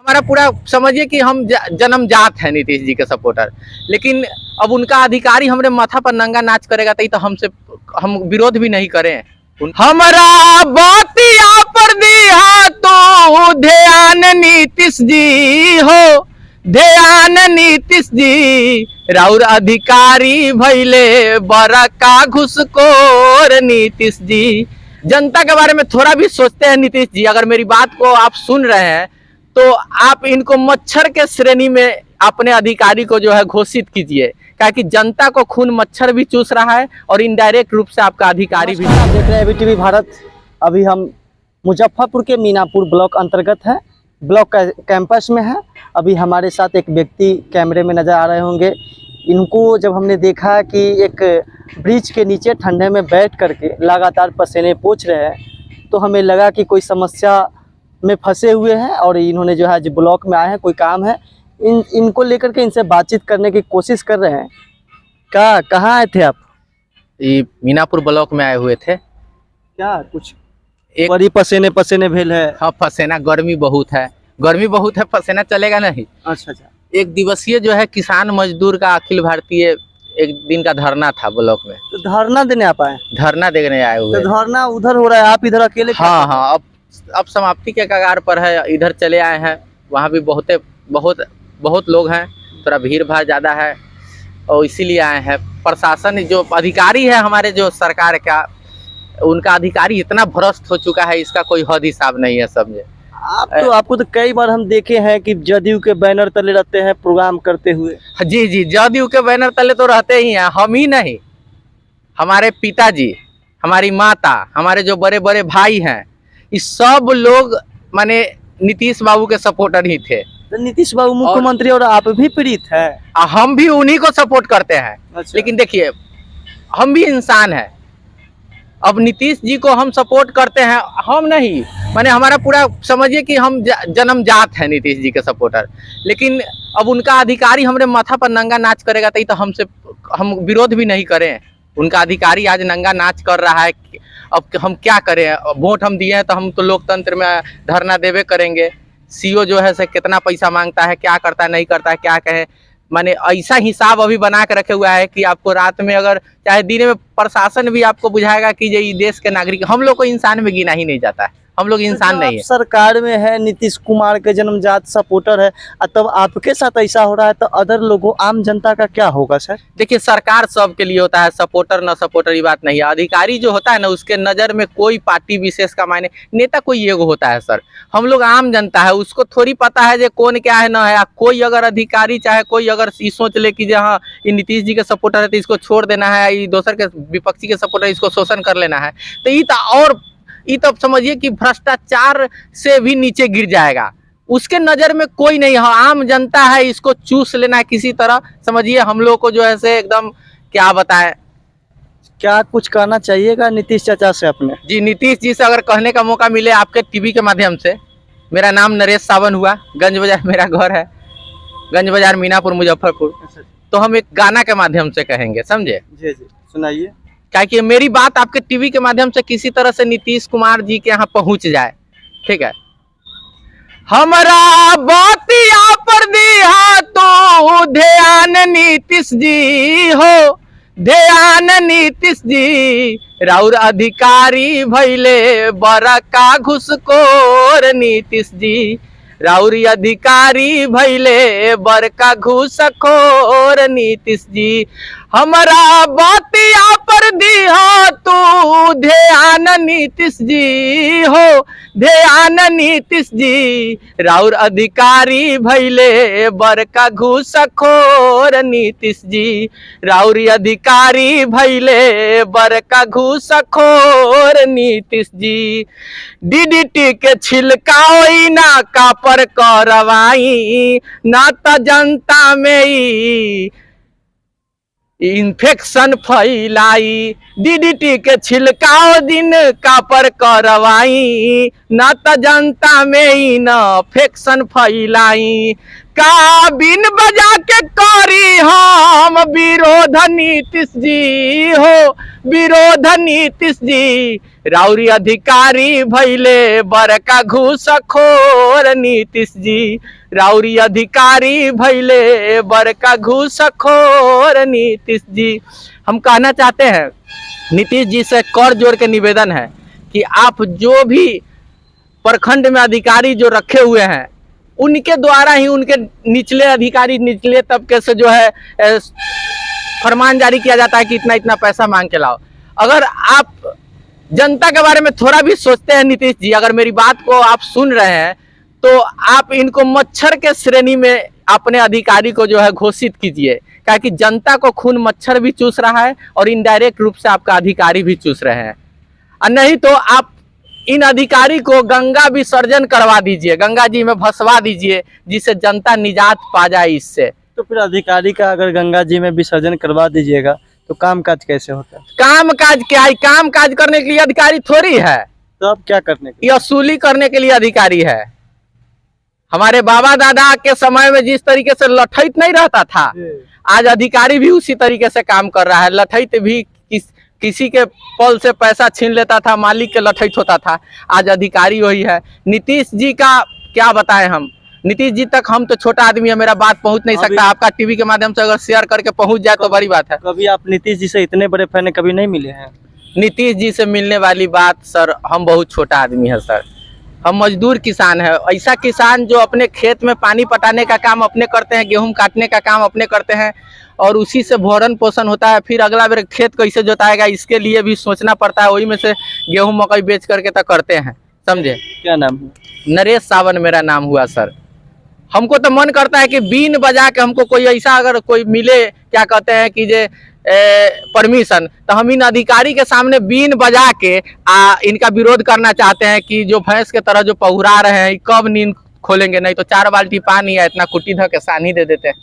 हमारा पूरा समझिए कि हम जन्मजात है नीतीश जी के सपोर्टर, लेकिन अब उनका अधिकारी हमरे माथा पर नंगा नाच करेगा तो हम विरोध भी नहीं करें। हमारा बतिया पर दिया तो ध्यान नीतीश जी हो, ध्यान नीतीश जी, राउर अधिकारी भैले बड़का घुसखोर नीतीश जी। जनता के बारे में थोड़ा भी सोचते हैं नीतीश जी। अगर मेरी बात को आप सुन रहे हैं तो आप इनको मच्छर के श्रेणी में अपने अधिकारी को जो है घोषित कीजिए, क्योंकि जनता को खून मच्छर भी चूस रहा है और इनडायरेक्ट रूप से आपका अधिकारी भी। आप देख रहे हैं ABTV भारत। अभी हम मुजफ्फरपुर के मीनापुर ब्लॉक अंतर्गत है, ब्लॉक कैंपस में है। अभी हमारे साथ एक व्यक्ति कैमरे में नज़र आ रहे होंगे। इनको जब हमने देखा कि एक ब्रिज के नीचे ठंडे में बैठ करके लगातार पसीने पोंछ रहे हैं, तो हमें लगा कि कोई समस्या में फंसे हुए हैं और इन्होंने जो है आज ब्लॉक में आए हैं, कोई काम है। इनको लेकर के इनसे बातचीत करने की कोशिश कर रहे हैं। कहाँ आए थे आप? ये मीनापुर ब्लॉक में आए हुए थे। क्या कुछ एक बड़ी पसीने भेल है? हाँ, पसीना, गर्मी बहुत है, पसीना चलेगा नहीं। अच्छा। एक दिवसीय जो है किसान मजदूर का अखिल भारतीय एक दिन का धरना था ब्लॉक में। तो धरना देने आप आए? धरना देने आए हुए। तो धरना उधर हो रहा है, आप इधर अकेले? हाँ, अब समाप्ति के कगार पर है, इधर चले आए हैं। वहाँ भी बहुत लोग हैं, थोड़ा भीड़ भाड़ ज़्यादा है और इसीलिए आए हैं। प्रशासन जो अधिकारी है हमारे, जो सरकार का, उनका अधिकारी इतना भ्रष्ट हो चुका है, इसका कोई हद हिसाब नहीं है, समझे। आपको तो कई बार हम देखे हैं कि जदयू के बैनर तले रहते हैं प्रोग्राम करते हुए। जी, जदयू के बैनर तले तो रहते ही हैं। हम ही नहीं, हमारे पिताजी, हमारी माता, हमारे जो बड़े बड़े भाई हैं, इस सब लोग माने नीतीश बाबू के सपोर्टर ही थे। तो नीतीश बाबू मुख्यमंत्री और आप भी पीड़ित हैं। हम भी उन्हीं को सपोर्ट करते हैं। अच्छा। लेकिन देखिए, हम भी इंसान हैं। अब नीतीश जी को हम सपोर्ट करते हैं, हम नहीं, माने हमारा पूरा समझिए कि हम जन्मजात है नीतीश जी के सपोर्टर, लेकिन अब उनका अधिकारी हमरे माथा पर नंगा नाच करेगा तो हम विरोध भी नहीं करें। उनका अधिकारी आज नंगा नाच कर रहा है, अब हम क्या करें? वोट हम दिए हैं तो हम तो लोकतंत्र में धरना देवे करेंगे। सीओ जो है से कितना पैसा मांगता है, क्या करता है, नहीं करता है, क्या कहें। माने ऐसा हिसाब अभी बना के रखे हुआ है कि आपको रात में अगर चाहे दिन में प्रशासन भी आपको बुझाएगा कि ये देश के नागरिक। हम लोग को इंसान में गिना ही नहीं जाता है, हम लोग इंसान नहीं है। सरकार में है, नीतीश कुमार के जन्मजात सपोर्टर है, तब आपके साथ ऐसा हो रहा है तो अदर लोगों, आम जनता का क्या होगा सर? देखिए, सरकार सबके लिए होता है, सपोर्टर न सपोर्टर ये बात नहीं है। अधिकारी जो होता है ना, उसके नज़र में कोई पार्टी विशेष का मायने, नेता कोई एगो होता है सर। हम लोग आम जनता है, उसको थोड़ी पता है जो कौन क्या है ना है। कोई अगर अधिकारी चाहे कोई अगर ये सोच ले कि हाँ ये नीतीश जी के सपोर्टर है तो इसको छोड़ देना है, ये दोसर के विपक्षी के सपोर्टर इसको शोषण कर लेना है, तो ये तो समझिए कि भ्रष्टाचार से भी नीचे गिर जाएगा। उसके नज़र में कोई नहीं है, आम जनता है, इसको चूस लेना है किसी तरह। समझिए हम लोग को जो है से एकदम क्या बताएं। क्या कुछ कहना चाहिएगा नीतीश चाचा से अपने? जी, नीतीश जी से अगर कहने का मौका मिले आपके टीवी के माध्यम से। मेरा नाम नरेश सावन हुआ, गंज बाजार मेरा घर है, गंज बाजार मीनापुर मुजफ्फरपुर। तो हम एक गाना के माध्यम से कहेंगे, समझे? जी, सुनाइए। क्या कि मेरी बात आपके टीवी के माध्यम से किसी तरह से नीतीश कुमार जी के यहाँ पहुंच जाए, ठीक है। हमारा बतिया पर दिया तो ध्यान नीतीश जी हो, ध्यान नीतीश जी, राउर अधिकारी भैले बड़का घुसखोर नीतीश जी, राउरी अधिकारी भैले बड़का घुसखोर नीतीश जी। हमारा बतिया पर दिया तू ध्यान नीतीश जी हो, ध्यान नीतीश जी, राउर अधिकारी भैले बड़का घुसखोर नीतीश जी, राउरी अधिकारी भैले बड़का घुसखोर नीतीश जी। DDT के छिलकाई ना का पर करवाई, ना तो जनता में इन्फेक्शन फैलाई, डीडीटी के छिलकाओ दिन का पर करवाई, न त जनता में इन्फेक्शन फैलाई। का बिन बजा के करी हम विरोध नीतीश जी हो, विरोध नीतीश जी। राउरी अधिकारी भैले बड़का घूसखोर नीतीश जी, राउरी अधिकारी भैले बड़का घूसखोर नीतीश जी। हम कहना चाहते हैं नीतीश जी से कर जोड़ के निवेदन है कि आप जो भी प्रखंड में अधिकारी जो रखे हुए हैं उनके द्वारा ही उनके निचले अधिकारी, निचले तबके से जो है फरमान जारी किया जाता है कि इतना इतना पैसा मांग के लाओ। अगर आप जनता के बारे में थोड़ा भी सोचते हैं नीतीश जी, अगर मेरी बात को आप सुन रहे हैं तो आप इनको मच्छर के श्रेणी में अपने अधिकारी को जो है घोषित कीजिए, क्योंकि जनता को खून मच्छर भी चूस रहा है और इनडायरेक्ट रूप से आपका अधिकारी भी चूस रहे हैं। और नहीं तो आप इन अधिकारी को गंगा विसर्जन करवा दीजिए, गंगा जी में भसवा दीजिए, जिससे जनता निजात पा जाए इससे। तो फिर अधिकारी का अगर गंगा जी में विसर्जन करवा दीजिएगा तो काम काज कैसे होता है? काम काज क्या है? काम काज करने के लिए अधिकारी थोड़ी है, तो अब क्या करने के? ये वसूली करने के लिए अधिकारी है। हमारे बाबा दादा के समय में जिस तरीके से लठैत नहीं रहता था, आज अधिकारी भी उसी तरीके से काम कर रहा है। लठैत भी किसी के पल से पैसा छीन लेता था, मालिक के लठैत होता था, आज अधिकारी वही है। नीतीश जी का क्या बताएं हम, नीतीश जी तक हम तो छोटा आदमी है, मेरा बात पहुंच नहीं सकता। आपका टीवी के माध्यम से अगर शेयर करके पहुंच जाए तो बड़ी बात है। कभी आप नीतीश जी से इतने बड़े फैन कभी नहीं मिले हैं? नीतीश जी से मिलने वाली बात सर, हम बहुत छोटा आदमी है सर, हम मजदूर किसान है। ऐसा किसान जो अपने खेत में पानी पटाने का काम अपने करते हैं, गेहूं काटने का काम अपने करते हैं और उसी से भरण पोषण होता है। फिर अगला बार खेत कैसे जोताएगा इसके लिए भी सोचना पड़ता है, वही में से गेहूं मकई बेच करके तक करते हैं, समझे। क्या नाम है? नरेश सावन मेरा नाम हुआ सर। हमको तो मन करता है कि बीन बजा के हमको कोई ऐसा अगर कोई मिले, क्या कहते हैं कि जे परमिशन, तो हम इन अधिकारी के सामने बीन बजा के इनका विरोध करना चाहते हैं कि जो भैंस के तरह जो पहुरा रहे हैं, कब नींद खोलेंगे, नहीं तो 4 बाल्टी पानी या इतना कुट्टी धो के सानी दे देते हैं।